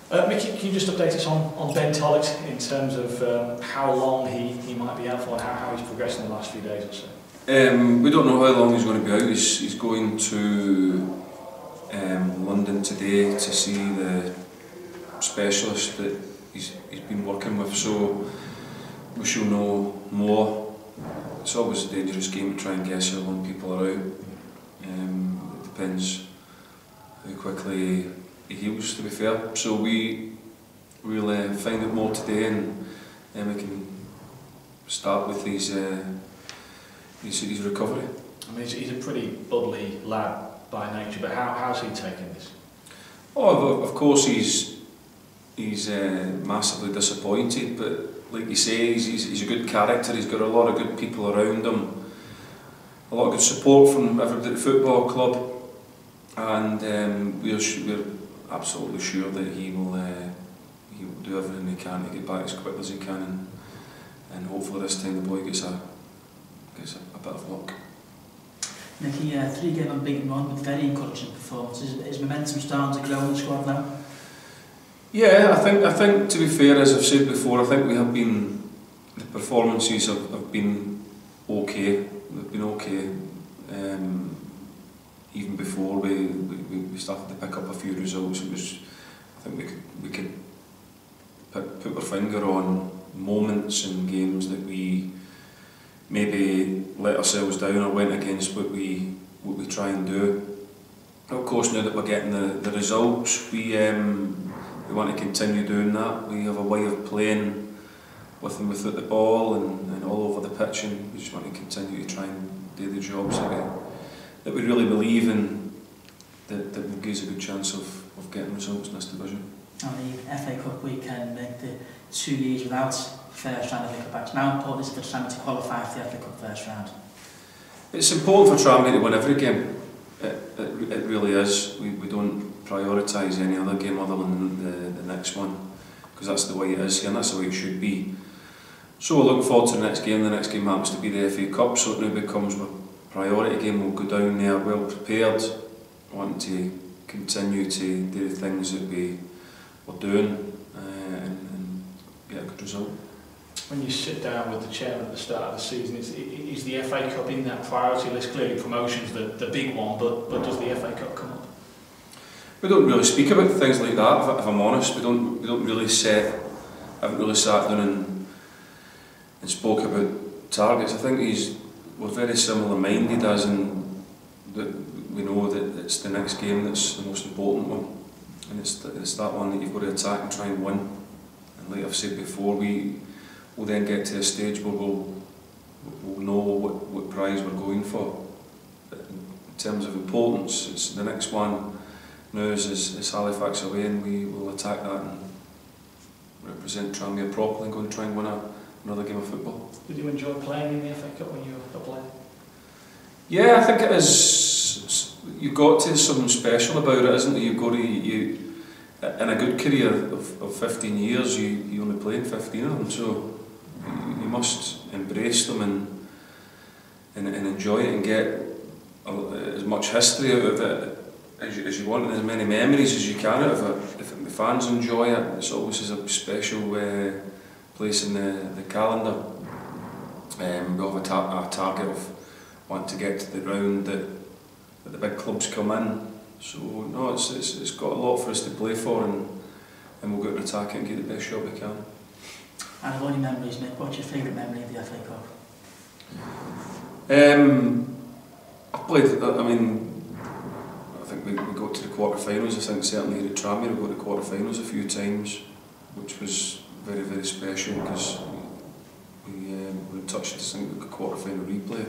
Micky, can you just update us on Ben Tollett in terms of how long he might be out for and how he's progressed in the last few days or so? We don't know how long he's going to be out. He's going to London today to see the specialist that he's been working with, so we shall know more. It's always a dangerous game to try and guess how long people are out. It depends how quickly he heals, to be fair. So we'll find out more today, and then we can start with his recovery. I mean, he's a pretty bubbly lad by nature, but how's he taking this? Oh, of course he's massively disappointed, but like you say, he's a good character. He's got a lot of good people around him, a lot of good support from everybody at the football club, and we're absolutely sure that he will do everything he can to get back as quickly as he can, and hopefully this time the boy gets a bit of luck. Micky, 3-game unbeaten run with very encouraging performances. Is momentum starting to grow in the squad now? Yeah, I think to be fair, as I've said before, I think the performances have been okay. They've been okay. Even before we started to pick up a few results, I think we could put our finger on moments in games that we maybe let ourselves down or went against what we try and do. Of course, now that we're getting the results, we want to continue doing that. We have a way of playing with and without the ball and all over the pitch, and we just want to continue to try and do the jobs that we really believe in, that will give us a good chance of getting results in this division. And the FA Cup weekend make the 2 years without first round of FA Cup action. How important is it for Tranmere to qualify for the FA Cup first round? It's important for Tranmere to win every game. It really is. We don't prioritise any other game other than the next one, because that's the way it is here and that's the way it should be. So we're looking forward to the next game. The next game happens to be the FA Cup, so it now becomes a priority game. We'll go down there well prepared, wanting to continue to do the things that we're doing and get a good result. When you sit down with the chairman at the start of the season, is the FA Cup in that priority list? Clearly promotion's the big one, but does the FA Cup come up? We don't really speak about things like that, if I'm honest. We don't really haven't really sat down and spoke about targets. I think we're very similar minded, as in that we know that it's the next game that's the most important one, and it's that one that you've got to attack and try and win. And like I've said before, we'll then get to a stage where we'll know what prize we're going for. But in terms of importance, it's the next one now is Halifax away, and we will attack that and represent Tranmere properly and go and try and win another game of football. Did you enjoy playing in the FA Cup when you were a player? Yeah, I think it is. You've got to, something special about it, isn't it? You've got to, in a good career of 15 years, you only play in 15 of them, so you must embrace them and enjoy it and get as much history out of it as you want, and as many memories as you can out of it. If the fans enjoy it, it's always a special place in the calendar. We have a target of wanting to get to the round that the big clubs come in. So no, it's got a lot for us to play for, and we'll go to attack it and get the best shot we can. And of all your memories, Mick, what's your favourite memory of the FA Cup? I've played, I think we got to the quarter-finals. I think certainly here at Tranmere we got to the quarter-finals a few times, which was very, very special, because we were in touch with the quarter-final replay.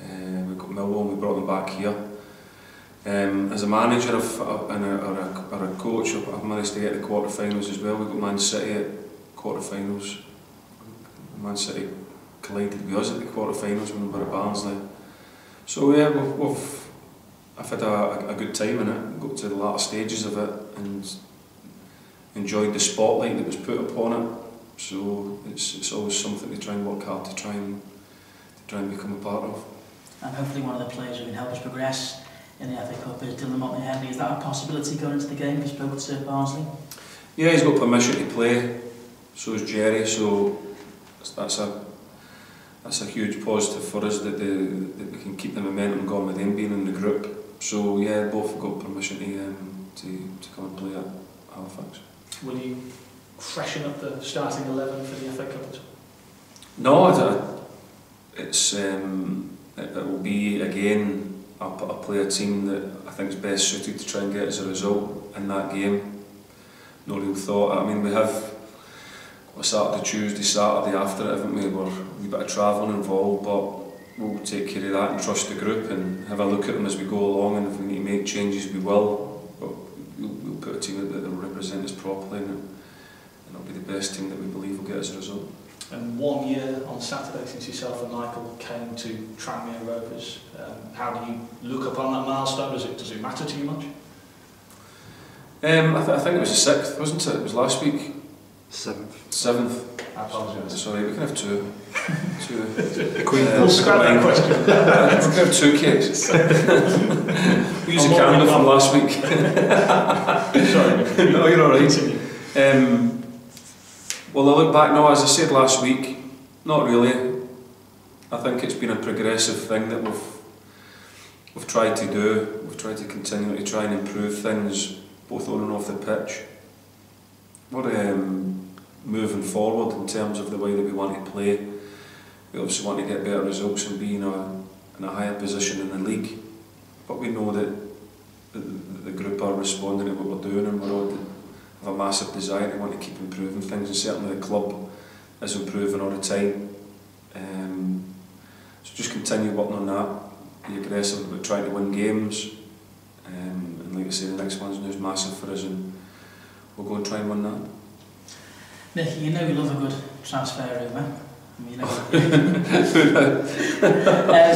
We got Mellon, we brought them back here. As a manager or a coach, I've managed to get the quarter-finals as well. We got Man City at quarter-finals. Man City collided with us at the quarter-finals when we were at Barnsley. So yeah, I've had a good time in it. Got to the latter stages of it and enjoyed the spotlight that was put upon it. So it's always something to try and work hard to try and become a part of. And hopefully one of the players who can help us progress in the FA Cup is Dylan Motley-Henry. Is that a possibility going into the game if you spoke to Barnsley? Yeah, he's got permission to play, so is Jerry, so that's a huge positive for us that we can keep the momentum going with them being in the group. So yeah, both have got permission to come and play at Halifax. Will you freshen up the starting 11 for the FA Cup at all? No, it will be again a player team that I think is best suited to try and get as a result in that game. No real thought. I mean, we have a Saturday, Tuesday, Saturday after it, haven't we? We're a wee bit of travelling involved, but we'll take care of that and trust the group and have a look at them as we go along, and if we need to make changes we will, but we'll put a team that will represent us properly, and it'll be the best team that we believe will get as a result. And 1 year on Saturday since yourself and Michael came to Tranmere Rovers. How do you look upon that milestone? Does it matter to you much? I think it was the 6th, wasn't it? It was last week. 7th. I apologise. Sorry, we can have two. We'll scrap that question. We can have 2 cakes. We used a candle from last week. Sorry. No, you're alright. Well, I look back now, as I said last week, not really. I think it's been a progressive thing that we've tried to do. We've tried to continue to try and improve things, both on and off the pitch. We're moving forward in terms of the way that we want to play. We obviously want to get better results and be in a higher position in the league. But we know that the group are responding to what we're doing, and we have a massive desire to want to keep improving things, and certainly the club is improving all the time. So just continue working on that, be aggressive about trying to win games, and like I say, the next one's now massive for us, and we'll go and try and win that. Micky, you know you love a good transfer rumour. You know. There's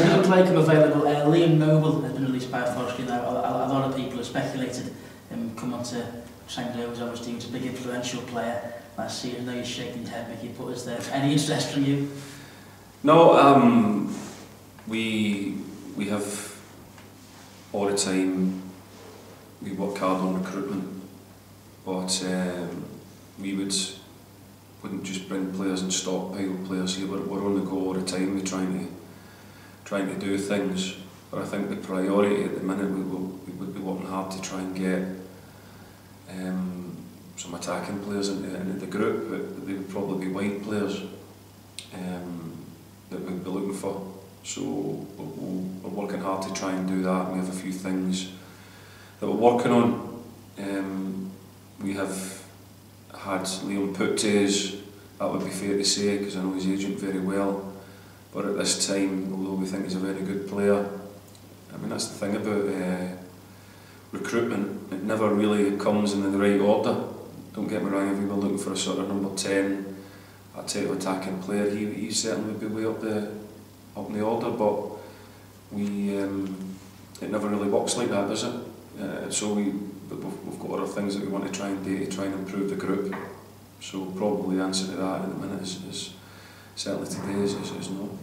been a player come available. Liam Noble has been released by Forestry now. A lot of people have speculated him come on to Tranmere, was obviously a big influential player last season. I know you're shaking your head, Micky, but is there any interest from you? No, we have all the time, we work hard on recruitment, but we wouldn't just bring players and stockpile players here. We're on the go all the time, we're trying to do things, but I think the priority at the minute we would be working hard to try and get some attacking players into the group, but they would probably be wide players that we'd be looking for. So we're working hard to try and do that. We have a few things that we're working on. We have had Leon Puttes, that would be fair to say, because I know his agent very well, but at this time, although we think he's a very good player, I mean, that's the thing about recruitment, it never really comes in the right order. Don't get me wrong, if we were looking for a sort of number 10, that type of attacking player, he certainly would be way up in the order, but it never really works like that, does it? So we've got other things that we want to try and do to try and improve the group. So probably the answer to that at the minute is certainly today is no.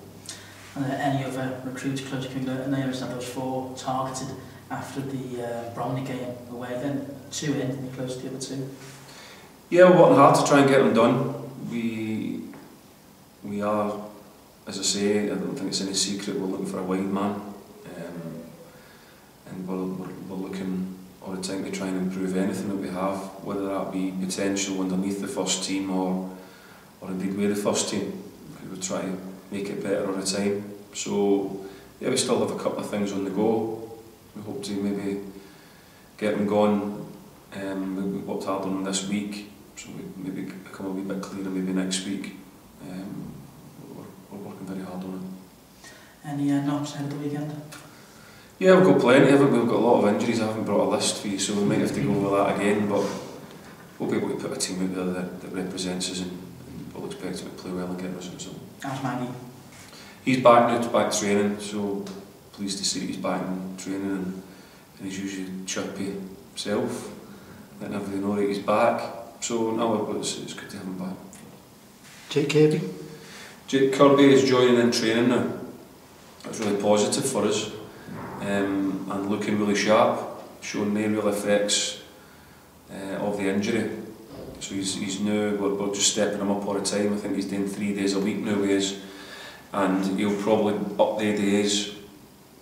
Are there any other recruits close to the names that those 4 targeted after the Bromley game away? Then 2 in, and close to the other 2. Yeah, we're working hard to try and get them done. We are, as I say, I don't think it's any secret, we're looking for a wide man, and we're looking all the time to try and improve anything that we have, whether that be potential underneath the first team or indeed with the first team. We try to make it better all the time. So yeah, we still have a couple of things on the go. We hope to maybe get them going. We worked hard on them this week, so we maybe become a wee bit clearer maybe next week. We're working very hard on it. Any knocks ahead of the weekend? Yeah, we've got plenty, haven't we? We've got a lot of injuries. I haven't brought a list for you, so we might have to go over that again, but we'll be able to put a team out there that represents us, and we'll expect him to play well and get us a result. How's Maggie? He's back now, back training, so pleased to see he's back in training and his usually chirpy self, letting everybody know that he's back. So no, it's good to have him back. Jake Kirby? Jake Kirby is joining in training now. That's really positive for us, and looking really sharp, showing no real effects of the injury. So he's new, we're just stepping him up all the time. I think he's doing 3 days a week now with us, and he'll probably up the days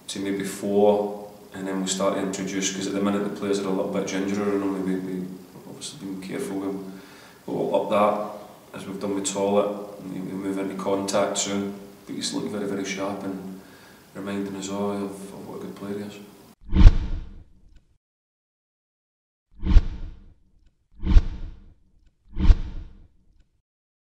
to maybe 4, and then we'll start to introduce, because at the minute the players are a little bit gingerer, and we've obviously been careful with him. But we'll up that, as we've done with Toilet, and he'll move into contact soon. But he's looking very, very sharp and reminding us all of what a good player he is.